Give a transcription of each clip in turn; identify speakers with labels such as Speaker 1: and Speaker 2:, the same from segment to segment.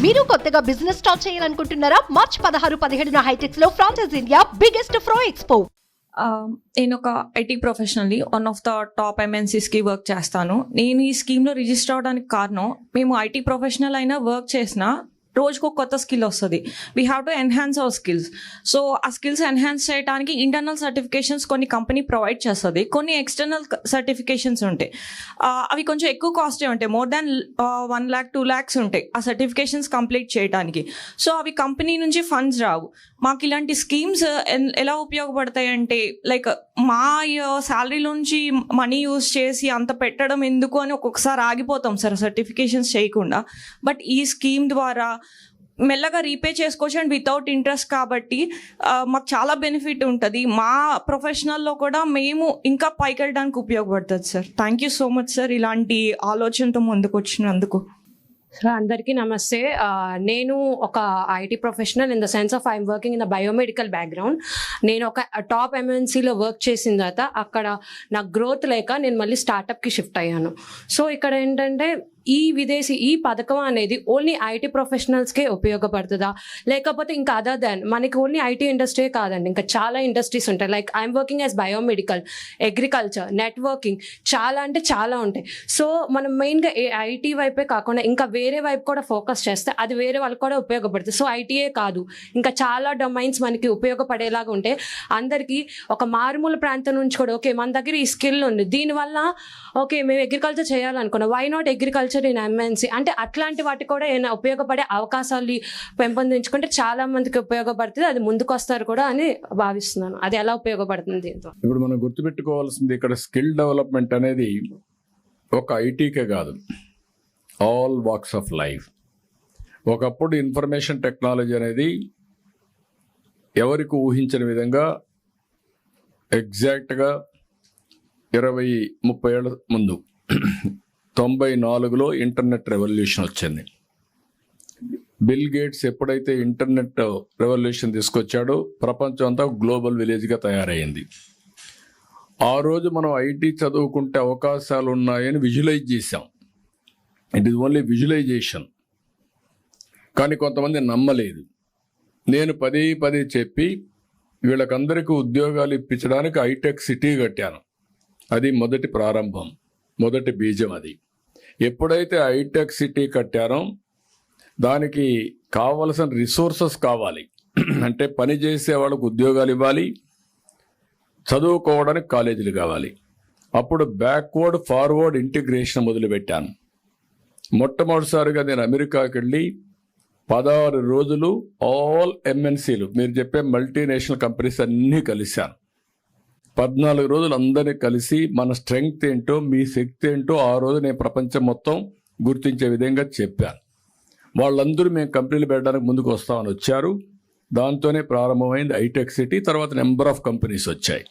Speaker 1: మీరు కొత్తగా business start చేయాలనుకుంటున్నారా? మార్చ్ 16-17 హైటెక్స్ లో ఫ్రాన్సెస్ ఇండియా బిగ్గెస్ట్ ఫ్రో ఎక్స్పో.
Speaker 2: నేను ఒక IT professionally one of the top ఎంఎన్సీస్కి వర్క్ చేస్తాను. నేను ఈ స్కీమ్లో రిజిస్టర్ అవడానికి కారణం, మేము ఐటీ ప్రొఫెషనల్ అయినా వర్క్ చేసినా రోజుకు ఒక కొత్త స్కిల్ వస్తుంది. We have to enhance our skills. So ఆ స్కిల్స్ ఎన్హాన్స్ చేయడానికి ఇంటర్నల్ సర్టిఫికేషన్స్ కొన్ని కంపెనీ ప్రొవైడ్ చేస్తుంది, కొన్ని ఎక్స్టర్నల్ సర్టిఫికేషన్స్ ఉంటాయి. అవి కొంచెం ఎక్కువ కాస్టే ఉంటాయి, మోర్ దాన్ 1 lakh 2 lakhs ఉంటాయి ఆ సర్టిఫికేషన్స్ కంప్లీట్ చేయడానికి. సో అవి కంపెనీ నుంచి ఫండ్స్ రావు. మాకు ఇలాంటి స్కీమ్స్ ఎలా ఉపయోగపడతాయి అంటే, లైక్ మా శాలరీలోంచి మనీ యూజ్ చేసి అంత పెట్టడం ఎందుకు అని ఒక్కొక్కసారి ఆగిపోతాం సార్ సర్టిఫికేషన్స్ చేయకుండా. బట్ ఈ స్కీమ్ ద్వారా మెల్లగా రీపే చేసుకోవచ్చు అండ్ వితౌట్ ఇంట్రెస్ట్ కాబట్టి మాకు చాలా బెనిఫిట్ ఉంటుంది. మా ప్రొఫెషనల్లో కూడా మేము ఇంకా పైకి వెళ్ళడానికి ఉపయోగపడుతుంది sir. Thank you so much sir ఇలాంటి ఆలోచనతో ముందుకు వచ్చినందుకు.
Speaker 3: సో అందరికీ నమస్తే. నేను ఒక IT professional in the sense of I'm working in the biomedical background. నేను ఒక టాప్ ఎంఎన్సీలో వర్క్ చేసిన తర్వాత అక్కడ నాకు గ్రోత్ లేక నేను మళ్ళీ స్టార్టప్కి షిఫ్ట్ అయ్యాను. సో ఇక్కడ ఏంటంటే ఈ పథకం అనేది ఓన్లీ ఐటీ ప్రొఫెషనల్స్కే ఉపయోగపడుతుందా, లేకపోతే ఇంకా అదర్ దాన్ మనకి ఓన్లీ ఐటీ ఇండస్ట్రీ కాదండి, ఇంకా చాలా ఇండస్ట్రీస్ ఉంటాయి. Like I'm working as biomedical, agriculture, networking, చాలా అంటే చాలా ఉంటాయి. సో మనం మెయిన్గా ఐటీ వైపే కాకుండా ఇంకా వేరే వైపు కూడా ఫోకస్ చేస్తే అది వేరే వాళ్ళకి కూడా ఉపయోగపడుతుంది. సో ఐటీఏ కాదు, ఇంకా చాలా డొమైన్స్ మనకి ఉపయోగపడేలాగా ఉంటే అందరికీ ఒక మారుమూల ప్రాంతం నుంచి కూడా ఓకే మన దగ్గర ఈ స్కిల్ ఉంది, దీనివల్ల ఓకే మేము అగ్రికల్చర్ చేయాలనుకున్నాం, why not agriculture in MNC అంటే అట్లాంటి వాటికి కూడా ఏమైనా ఉపయోగపడే అవకాశాలు పెంపొందించుకుంటే చాలా మందికి ఉపయోగపడుతుంది, అది ముందుకు వస్తారు కూడా అని భావిస్తున్నాను. అది ఎలా ఉపయోగపడుతుంది దీంతో?
Speaker 4: ఇప్పుడు మనం గుర్తుపెట్టుకోవాల్సింది ఇక్కడ స్కిల్ డెవలప్మెంట్ అనేది ఒక ఐటీకే కాదు, ఆల్ వాక్స్ ఆఫ్ లైఫ్. ఒకప్పుడు ఇన్ఫర్మేషన్ టెక్నాలజీ అనేది ఎవరికి ఊహించని విధంగా ఎగ్జాక్ట్గా 20-30 ఏళ్ళ ముందు 94లో ఇంటర్నెట్ రెవల్యూషన్ వచ్చింది. బిల్ గేట్స్ ఎప్పుడైతే ఇంటర్నెట్ రెవల్యూషన్ తీసుకొచ్చాడో ప్రపంచం అంతా గ్లోబల్ విలేజ్గా తయారైంది. ఆ రోజు మనం ఐటీ చదువుకుంటే అవకాశాలు ఉన్నాయని విజువలైజ్ చేశాం. It is only visualization. కానీ కొంతమంది నమ్మలేదు. నేను పదే చెప్పి వీళ్ళకందరికీ ఉద్యోగాలు ఇప్పించడానికి హైటెక్ సిటీ కట్టాను. అది మొదటి ప్రారంభం, మొదటి బీజం. అది ఎప్పుడైతే హైటెక్ సిటీ కట్టారో దానికి కావలసిన రిసోర్సెస్ కావాలి. అంటే పని చేసే వాళ్ళకు ఉద్యోగాలు ఇవ్వాలి, చదువుకోవడానికి కాలేజీలు కావాలి. అప్పుడు బ్యాక్వర్డ్ ఫార్వర్డ్ ఇంటిగ్రేషన్ మొదలుపెట్టాను. మొట్టమొదటిసారిగా నేను అమెరికాకి వెళ్ళి 16 రోజులు ఆల్ ఎంఎన్సీలు, మీరు చెప్పే మల్టీనేషనల్ కంపెనీస్ అన్నీ కలిశాను. 14 రోజులు అందరినీ కలిసి మన స్ట్రెంగ్త్ ఏంటో, మీ శక్తి ఏంటో ఆ రోజు నేను ప్రపంచం మొత్తం గుర్తించే విధంగా చెప్పాను. వాళ్ళందరూ మేము కంపెనీలు పెట్టడానికి ముందుకు వస్తామని వచ్చారు. దాంతోనే ప్రారంభమైంది హైటెక్ సిటీ. తర్వాత నెంబర్ ఆఫ్ కంపెనీస్ వచ్చాయి.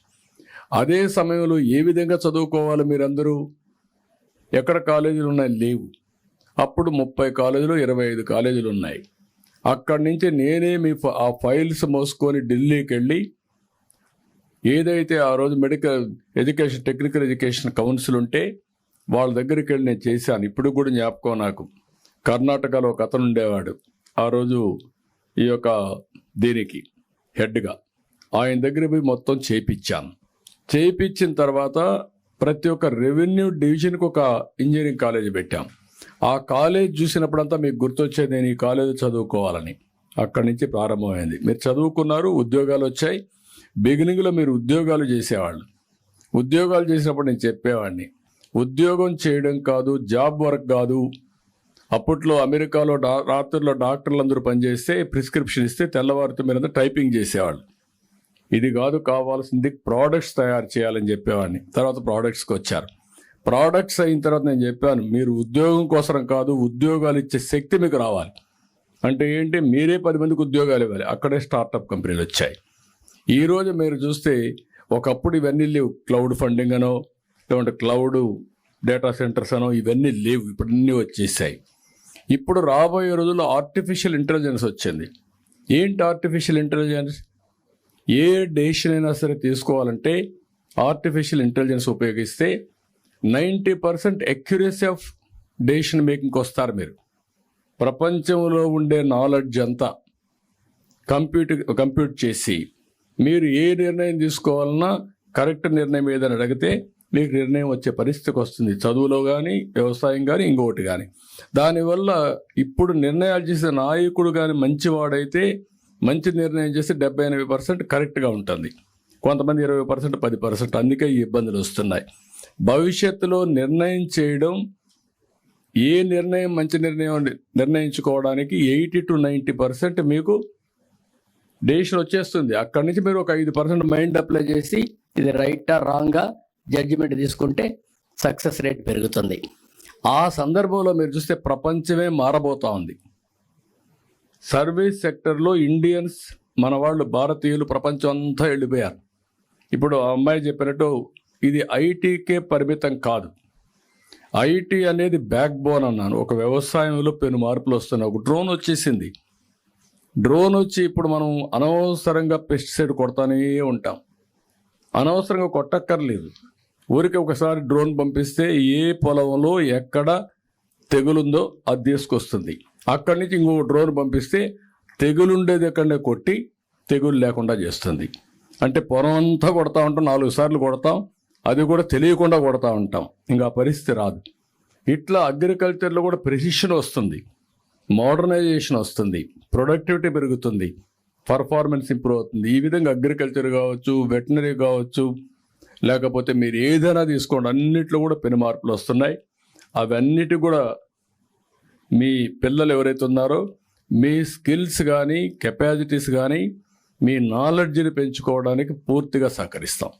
Speaker 4: అదే సమయంలో ఏ విధంగా చదువుకోవాలి మీరందరూ? ఎక్కడ కాలేజీలు ఉన్నాయి? లేవు. అప్పుడు 30 కాలేజీలు 25 కాలేజీలు ఉన్నాయి. అక్కడి నుంచి నేనే ఆ ఫైల్స్ మోసుకొని ఢిల్లీకి వెళ్ళి ఏదైతే ఆ రోజు medical education, technical education council ఉంటే వాళ్ళ దగ్గరికి వెళ్ళి నేను చేశాను. ఇప్పుడు కూడా జ్ఞాపకం నాకు. కర్ణాటకలో ఒక అతను ఉండేవాడు ఆ రోజు ఈ యొక్క దీనికి హెడ్గా. ఆయన దగ్గర పోయి మొత్తం చేయించాను. చేయించిన తర్వాత ప్రతి ఒక్క రెవెన్యూ డివిజన్కి ఒక ఇంజనీరింగ్ కాలేజ్ పెట్టాం. ఆ కాలేజ్ చూసినప్పుడంతా మీకు గుర్తొచ్చేది నేను ఈ కాలేజ్ చదువుకోవాలని. అక్కడి నుంచి ప్రారంభమైంది. మీరు చదువుకున్నారు, ఉద్యోగాలు వచ్చాయి. బిగినింగ్లో మీరు ఉద్యోగాలు చేసేవాళ్ళు. ఉద్యోగాలు చేసినప్పుడు నేను చెప్పేవాడిని, ఉద్యోగం చేయడం కాదు, జాబ్ వర్క్ కాదు. అప్పట్లో అమెరికాలో రాత్రుల్లో డాక్టర్లు అందరూ పనిచేస్తే ప్రిస్క్రిప్షన్ ఇస్తే తెల్లవారితో మీరంతా టైపింగ్ చేసేవాళ్ళు. ఇది కాదు, కావాల్సింది ప్రోడక్ట్స్ తయారు చేయాలని చెప్పేవాడిని. తర్వాత ప్రోడక్ట్స్కి వచ్చారు. ప్రోడక్ట్స్ అయిన తర్వాత నేను చెప్పాను, మీరు ఉద్యోగం కోసం కాదు, ఉద్యోగాలు ఇచ్చే శక్తి మీకు రావాలి. అంటే ఏంటి? మీరే 10 మందికి ఉద్యోగాలు ఇవ్వాలి. అక్కడే స్టార్టప్ కంపెనీలు వచ్చాయి. ఈరోజు మీరు చూస్తే ఒకప్పుడు ఇవన్నీ లేవు. క్లౌడ్ ఫండింగ్ అనో, లేదంటే క్లౌడ్ డేటా సెంటర్స్ అనో ఇవన్నీ లేవు. ఇప్పుడు అన్నీ వచ్చేసాయి. ఇప్పుడు రాబోయే రోజుల్లో ఆర్టిఫిషియల్ ఇంటెలిజెన్స్ వచ్చింది. ఏంటి ఆర్టిఫిషియల్ ఇంటెలిజెన్స్? ఏ డెసిషన్ అయినా సరే తీసుకోవాలంటే ఆర్టిఫిషియల్ ఇంటెలిజెన్స్ ఉపయోగిస్తే 90% అక్యురసీ ఆఫ్ డెసిషన్ మేకింగ్కి వస్తారు మీరు. ప్రపంచంలో ఉండే నాలెడ్జ్ అంతా కంప్యూట్ చేసి మీరు ఏ నిర్ణయం తీసుకోవాలన్నా కరెక్ట్ నిర్ణయం ఏదని అడిగితే మీకు నిర్ణయం వచ్చే పరిస్థితికి వస్తుంది, చదువులో కానీ వ్యవసాయం కానీ ఇంకొకటి కానీ. దానివల్ల ఇప్పుడు నిర్ణయాలు చేసే నాయకుడు కానీ మంచివాడైతే మంచి నిర్ణయం చేస్తే 70-80% కరెక్ట్గా ఉంటుంది. కొంతమంది 20%, 10%, అందుకే ఈ ఇబ్బందులు వస్తున్నాయి. భవిష్యత్తులో నిర్ణయం చేయడం, ఏ నిర్ణయం మంచి నిర్ణయం నిర్ణయించుకోవడానికి 80-90% మీకు డెసిషన్ వచ్చేస్తుంది. అక్కడి నుంచి మీరు ఒక 5%
Speaker 5: మైండ్ అప్లై చేసి ఇది రైటా రాంగా జడ్జిమెంట్ తీసుకుంటే సక్సెస్ రేట్ పెరుగుతుంది.
Speaker 4: ఆ సందర్భంలో మీరు చూస్తే ప్రపంచమే మారబోతా ఉంది. సర్వీస్ సెక్టర్లో ఇండియన్స్, మన వాళ్ళు భారతీయులు ప్రపంచం అంతా వెళ్ళిపోయారు. ఇప్పుడు ఆ అమ్మాయి చెప్పినట్టు ఇది ఐటీకే పరిమితం కాదు. ఐటీ అనేది బ్యాక్ బోన్ అన్నాను. ఒక వ్యవసాయంలో పెను మార్పులు వస్తున్నాయి. ఒక డ్రోన్ వచ్చేసింది. డ్రోన్ వచ్చి ఇప్పుడు మనం అనవసరంగా పెస్టిసైడ్ కొడతానే ఉంటాం. అనవసరంగా కొట్టక్కర్లేదు. ఊరికి ఒకసారి డ్రోన్ పంపిస్తే ఏ పొలంలో ఎక్కడ తెగులుందో అది తీసుకొస్తుంది. అక్కడి నుంచి ఇంకో డ్రోన్ పంపిస్తే తెగులుండేది ఎక్కడనే కొట్టి తెగులు లేకుండా చేస్తుంది. అంటే పొలం అంతా కొడతా ఉంటాం, 4 సార్లు కొడతాం, అది కూడా తెలియకుండా కొడతా ఉంటాం. ఇంకా పరిస్థితి రాదు. ఇట్లా అగ్రికల్చర్లో కూడా ప్రెసిషన్ వస్తుంది, మోడర్నైజేషన్ వస్తుంది, ప్రొడక్టివిటీ పెరుగుతుంది, పర్ఫార్మెన్స్ ఇంప్రూవ్ అవుతుంది. ఈ విధంగా అగ్రికల్చర్ కావచ్చు, వెటనరీ కావచ్చు, లేకపోతే మీరు ఏదైనా తీసుకోండి, అన్నిట్లో కూడా పెను మార్పులు వస్తున్నాయి. అవన్నిటి కూడా మీ పిల్లలు ఎవరైతే ఉన్నారో మీ స్కిల్స్ కానీ కెపాసిటీస్ కానీ మీ నాలెడ్జ్ని పెంచుకోవడానికి పూర్తిగా సహకరిస్తాం.